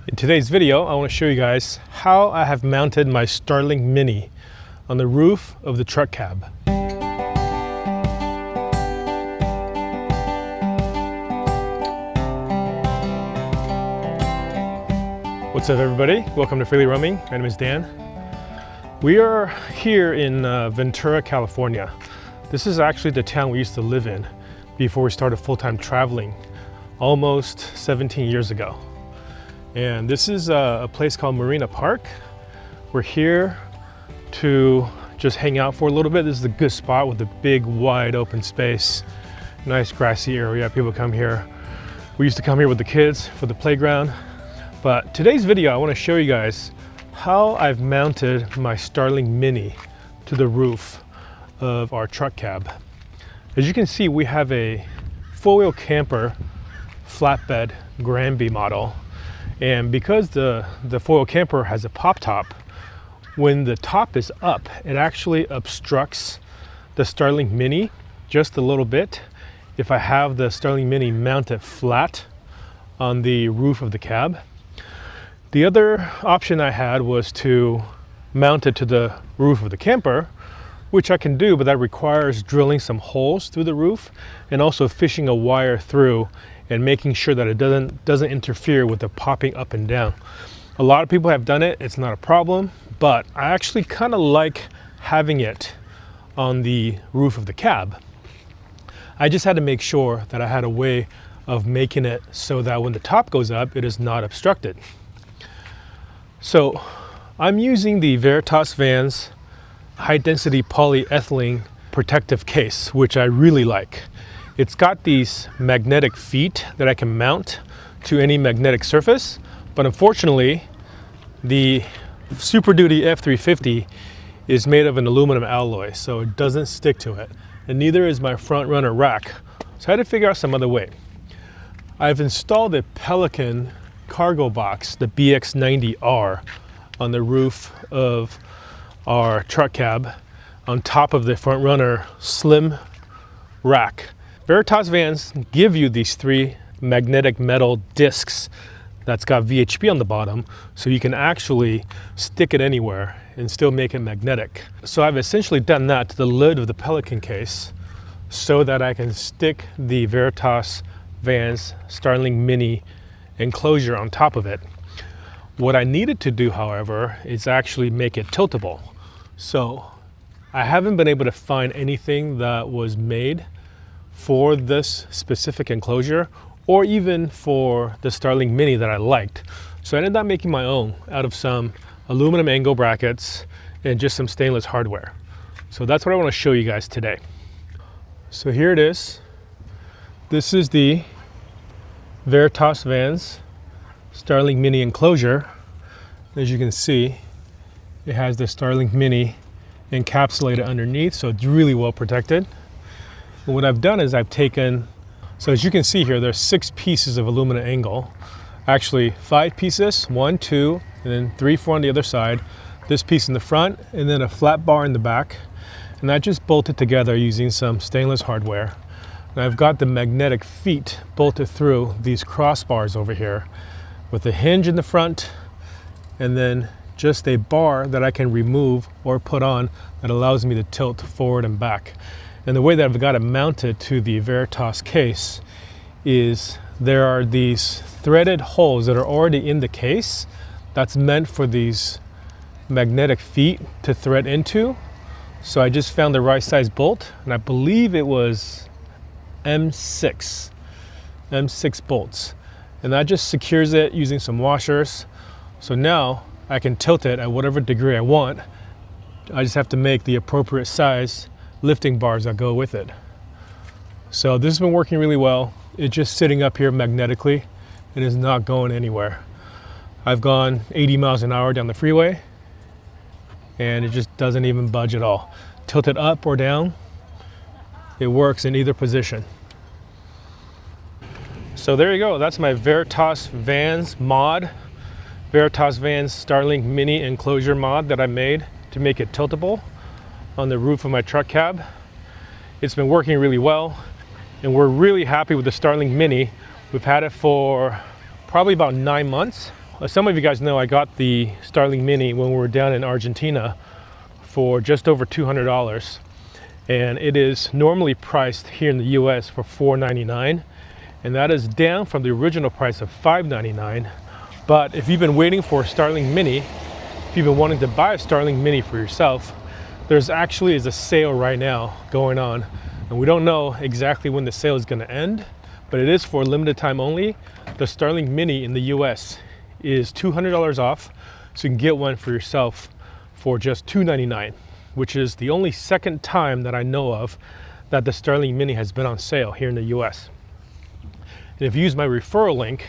In today's video, I want to show you guys how I have mounted my Starlink Mini on the roof of the truck cab. What's up everybody? Welcome to Freely Roaming. My name is Dan. We are here in Ventura, California. This is actually the town we used to live in before we started full-time traveling almost 17 years ago. And this is a place called Marina Park. We're here to just hang out for a little bit. This is a good spot with a big wide open space, nice grassy area. People come here. We used to come here with the kids for the playground. But today's video, I want to show you guys how I've mounted my Starlink Mini to the roof of our truck cab. As you can see, we have a four-wheel camper flatbed Granby model. And because the four-wheel camper has a pop top, when the top is up, it actually obstructs the Starlink Mini just a little bit. If I have the Starlink Mini mounted flat on the roof of the cab. The other option I had was to mount it to the roof of the camper, which I can do, but that requires drilling some holes through the roof and also fishing a wire through and making sure that it doesn't interfere with the popping up and down. A lot of people have done it, it's not a problem, but I actually kind of like having it on the roof of the cab. I just had to make sure that I had a way of making it so that when the top goes up, it is not obstructed. So I'm using the Veritas Vans high density polyethylene protective case, which I really like. It's got these magnetic feet that I can mount to any magnetic surface, but unfortunately, the Super Duty F350 is made of an aluminum alloy, so it doesn't stick to it, and neither is my front runner rack. So I had to figure out some other way. I've installed a Pelican cargo box, the BX90R, on the roof of our truck cab on top of the front runner slim rack. Veritas Vans give you these three magnetic metal discs that's got VHP on the bottom, so you can actually stick it anywhere and still make it magnetic. So I've essentially done that to the lid of the Pelican case so that I can stick the Veritas Vans Starlink Mini enclosure on top of it. What I needed to do, however, is actually make it tiltable. So I haven't been able to find anything that was made for this specific enclosure or even for the Starlink Mini that I liked. So I ended up making my own out of some aluminum angle brackets and just some stainless hardware. So that's what I want to show you guys today. So here it is. This is the Veritas Vans Starlink Mini enclosure. As you can see, it has the Starlink Mini encapsulated underneath, so it's really well protected. And what I've done is I've taken, so as you can see here, there's 6 pieces of aluminum angle. Actually 5 pieces, 1, 2, and then 3, 4 on the other side. This piece in the front, and then a flat bar in the back. And I just bolted together using some stainless hardware. And I've got the magnetic feet bolted through these crossbars over here with a hinge in the front and then just a bar that I can remove or put on that allows me to tilt forward and back. And the way that I've got it mounted to the Veritas case is there are these threaded holes that are already in the case that's meant for these magnetic feet to thread into. So I just found the right size bolt, and I believe it was M6 bolts. And that just secures it using some washers. So now I can tilt it at whatever degree I want. I just have to make the appropriate size lifting bars that go with it. So this has been working really well. It's just sitting up here magnetically and is not going anywhere. I've gone 80 miles an hour down the freeway and it just doesn't even budge at all. Tilt it up or down, it works in either position. So there you go, that's my Veritas Vans mod, Veritas Vans Starlink Mini enclosure mod that I made to make it tiltable on the roof of my truck cab. It's been working really well, and we're really happy with the Starlink Mini. We've had it for probably about 9 months, as some of you guys know, I got the Starlink Mini when we were down in Argentina for just over $200, and it is normally priced here in the US for $499, and that is down from the original price of $599. But if you've been waiting for a Starlink Mini, if you've been wanting to buy a Starlink Mini for yourself, there's actually is a sale right now going on, and we don't know exactly when the sale is going to end, but it is for a limited time only. The Starlink Mini in the US is $200 off, so you can get one for yourself for just $299, which is the only second time that I know of that the Starlink Mini has been on sale here in the US. And if you use my referral link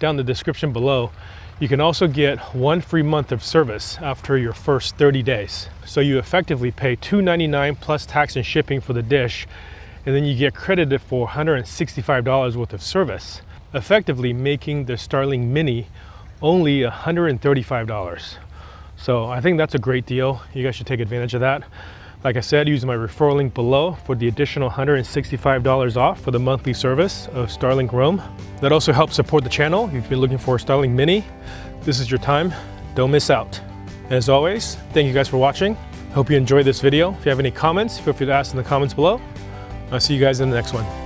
down in the description below, you can also get 1 free month of service after your first 30 days. So you effectively pay $299 plus tax and shipping for the dish, and then you get credited for $165 worth of service, effectively making the Starlink Mini only $135. So I think that's a great deal. You guys should take advantage of that. Like I said, use my referral link below for the additional $165 off for the monthly service of Starlink Roam. That also helps support the channel. If you've been looking for a Starlink Mini, this is your time. Don't miss out. As always, thank you guys for watching. Hope you enjoyed this video. If you have any comments, feel free to ask in the comments below. I'll see you guys in the next one.